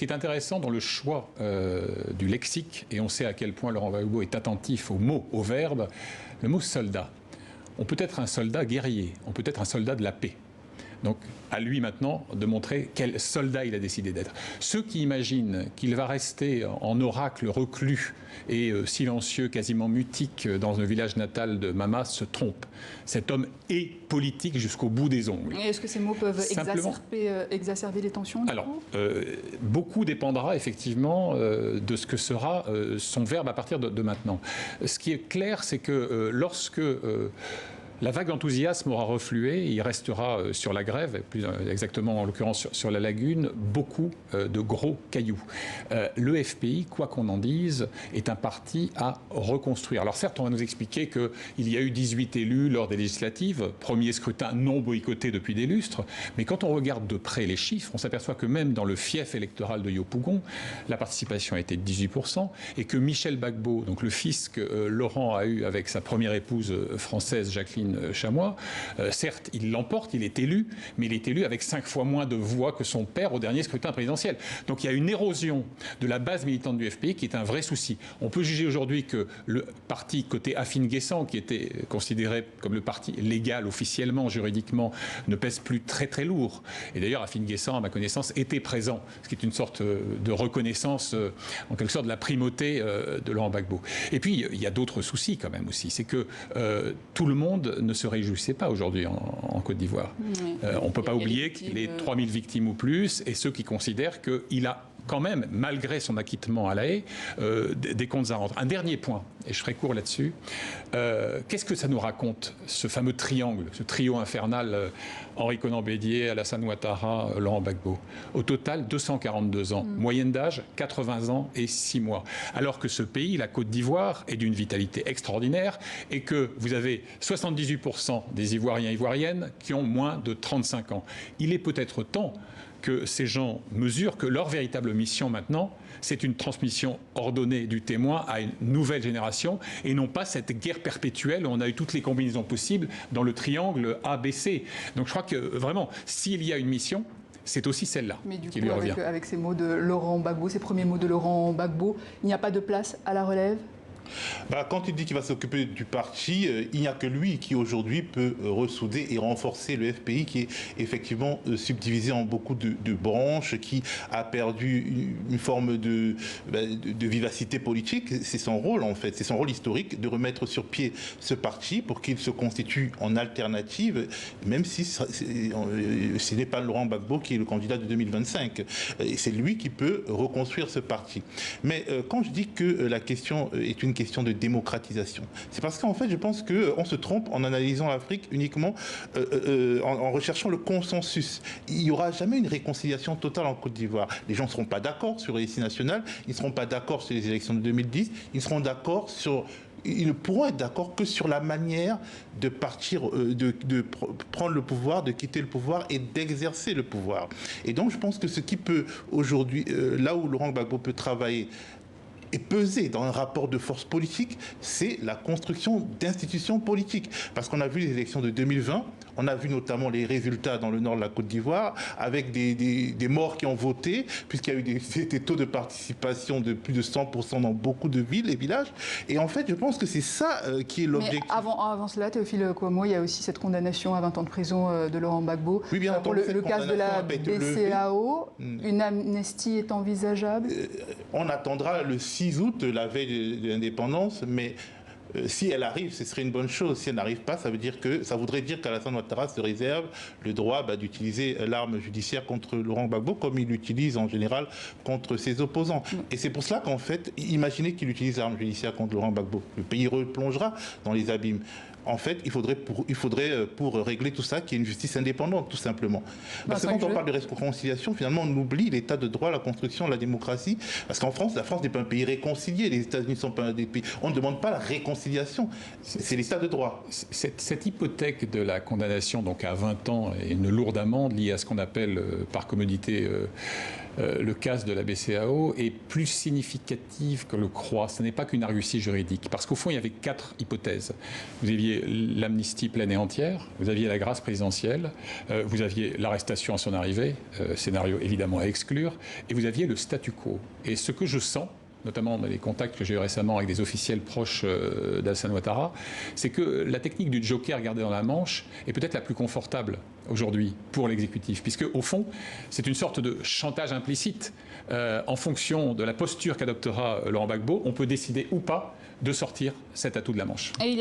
qui est intéressant dans le choix du lexique, et on sait à quel point Laurent Gbagbo est attentif aux mots, aux verbes, le mot soldat. On peut être un soldat guerrier, on peut être un soldat de la paix. Donc, à lui maintenant de montrer quel soldat il a décidé d'être. Ceux qui imaginent qu'il va rester en oracle reclus et silencieux, quasiment mutique, dans un village natal de Mama, se trompent. Cet homme est politique jusqu'au bout des ongles. Et est-ce que ces mots peuvent exacerber les tensions? Alors, beaucoup dépendra effectivement de ce que sera son verbe à partir de maintenant. Ce qui est clair, c'est que lorsque la vague d'enthousiasme aura reflué, il restera sur la grève, plus exactement en l'occurrence sur la lagune, beaucoup de gros cailloux. Le FPI, quoi qu'on en dise, est un parti à reconstruire. Alors certes, on va nous expliquer qu'il y a eu 18 élus lors des législatives, premier scrutin non boycotté depuis des lustres, mais quand on regarde de près les chiffres, on s'aperçoit que même dans le fief électoral de Yopougon, la participation a été de 18%, et que Michel Gbagbo, donc le fils que Laurent a eu avec sa première épouse française, Jacqueline Chamois, certes, il l'emporte, il est élu, mais il est élu avec 5 fois moins de voix que son père au dernier scrutin présidentiel. Donc il y a une érosion de la base militante du FPI qui est un vrai souci. On peut juger aujourd'hui que le parti côté Afine-Guessant, qui était considéré comme le parti légal officiellement, juridiquement, ne pèse plus très très lourd. Et d'ailleurs, Afine-Guessant, à ma connaissance, était présent, ce qui est une sorte de reconnaissance, en quelque sorte, de la primauté de Laurent Gbagbo. Et puis, il y a d'autres soucis quand même aussi. C'est que tout le monde ne se réjouissait pas aujourd'hui en Côte d'Ivoire. On ne peut pas oublier qu'il est 3000 victimes ou plus, et ceux qui considèrent qu'il a quand même, malgré son acquittement à La Haye, des comptes à rendre. Un dernier point, et je ferai court là-dessus. Qu'est-ce que ça nous raconte, ce fameux triangle, ce trio infernal, Henri Konan Bédier, Alassane Ouattara, Laurent Gbagbo? Au total, 242 ans. Moyenne d'âge, 80 ans et 6 mois. Alors que ce pays, la Côte d'Ivoire, est d'une vitalité extraordinaire et que vous avez 78% des Ivoiriens et Ivoiriennes qui ont moins de 35 ans. Il est peut-être temps que ces gens mesurent que leur véritable mission maintenant, c'est une transmission ordonnée du témoin à une nouvelle génération et non pas cette guerre perpétuelle où on a eu toutes les combinaisons possibles dans le triangle ABC. Donc je crois que vraiment, s'il y a une mission, c'est aussi celle-là qui lui revient. Avec ces mots de Laurent Gbagbo, ces premiers mots de Laurent Gbagbo, il n'y a pas de place à la relève? Quand il dit qu'il va s'occuper du parti, il n'y a que lui qui aujourd'hui peut ressouder et renforcer le FPI qui est effectivement subdivisé en beaucoup de branches, qui a perdu une forme de vivacité politique. C'est son rôle en fait, c'est son rôle historique de remettre sur pied ce parti pour qu'il se constitue en alternative, même si ce n'est pas Laurent Gbagbo qui est le candidat de 2025. C'est lui qui peut reconstruire ce parti. Mais quand je dis que la question est une question de démocratisation, c'est parce qu'en fait je pense qu'on se trompe en analysant l'Afrique uniquement en recherchant le consensus. Il n'y aura jamais une réconciliation totale en Côte d'Ivoire. Les gens ne seront pas d'accord sur les listes nationales, ils ne seront pas d'accord sur les élections de 2010, ils ne pourront être d'accord que sur la manière de partir, de prendre le pouvoir, de quitter le pouvoir et d'exercer le pouvoir. Et donc je pense que ce qui peut aujourd'hui, là où Laurent Gbagbo peut travailler et peser dans un rapport de force politique, c'est la construction d'institutions politiques. Parce qu'on a vu les élections de 2020, on a vu notamment les résultats dans le nord de la Côte d'Ivoire, avec des morts qui ont voté, puisqu'il y a eu des taux de participation de plus de 100% dans beaucoup de villes et villages. Et en fait, je pense que c'est ça qui est l'objectif. Mais avant cela, Théophile Kouamouo, il y a aussi cette condamnation à 20 ans de prison de Laurent Gbagbo. Oui, bien pour le cas de la BCEAO, une amnistie est envisageable? On attendra le 6 août, la veille de l'indépendance, mais si elle arrive, ce serait une bonne chose. Si elle n'arrive pas, ça voudrait dire qu'Alassane Ouattara se réserve le droit d'utiliser l'arme judiciaire contre Laurent Gbagbo, comme il l'utilise en général contre ses opposants. Et c'est pour cela qu'en fait, imaginez qu'il utilise l'arme judiciaire contre Laurent Gbagbo. Le pays replongera dans les abîmes. En fait, il faudrait pour régler tout ça qu'il y ait une justice indépendante, tout simplement. Parce que quand on parle de réconciliation, finalement, on oublie l'état de droit, la construction, la démocratie. Parce qu'en France, la France n'est pas un pays réconcilié. Les États-Unis ne sont pas un des pays. On ne demande pas la réconciliation. C'est l'état de droit. Cette hypothèque de la condamnation donc à 20 ans et une lourde amende liée à ce qu'on appelle par commodité le cas de la BCEAO est plus significative que le croit. Ce n'est pas qu'une argutie juridique. Parce qu'au fond, il y avait 4 hypothèses. Vous aviez l'amnistie pleine et entière, vous aviez la grâce présidentielle, vous aviez l'arrestation à son arrivée, scénario évidemment à exclure, et vous aviez le statu quo. Et ce que je sens, notamment dans les contacts que j'ai eu récemment avec des officiels proches d'Alassane Ouattara, c'est que la technique du joker gardé dans la manche est peut-être la plus confortable aujourd'hui pour l'exécutif, puisque au fond, c'est une sorte de chantage implicite. En fonction de la posture qu'adoptera Laurent Gbagbo, on peut décider ou pas de sortir cet atout de la manche.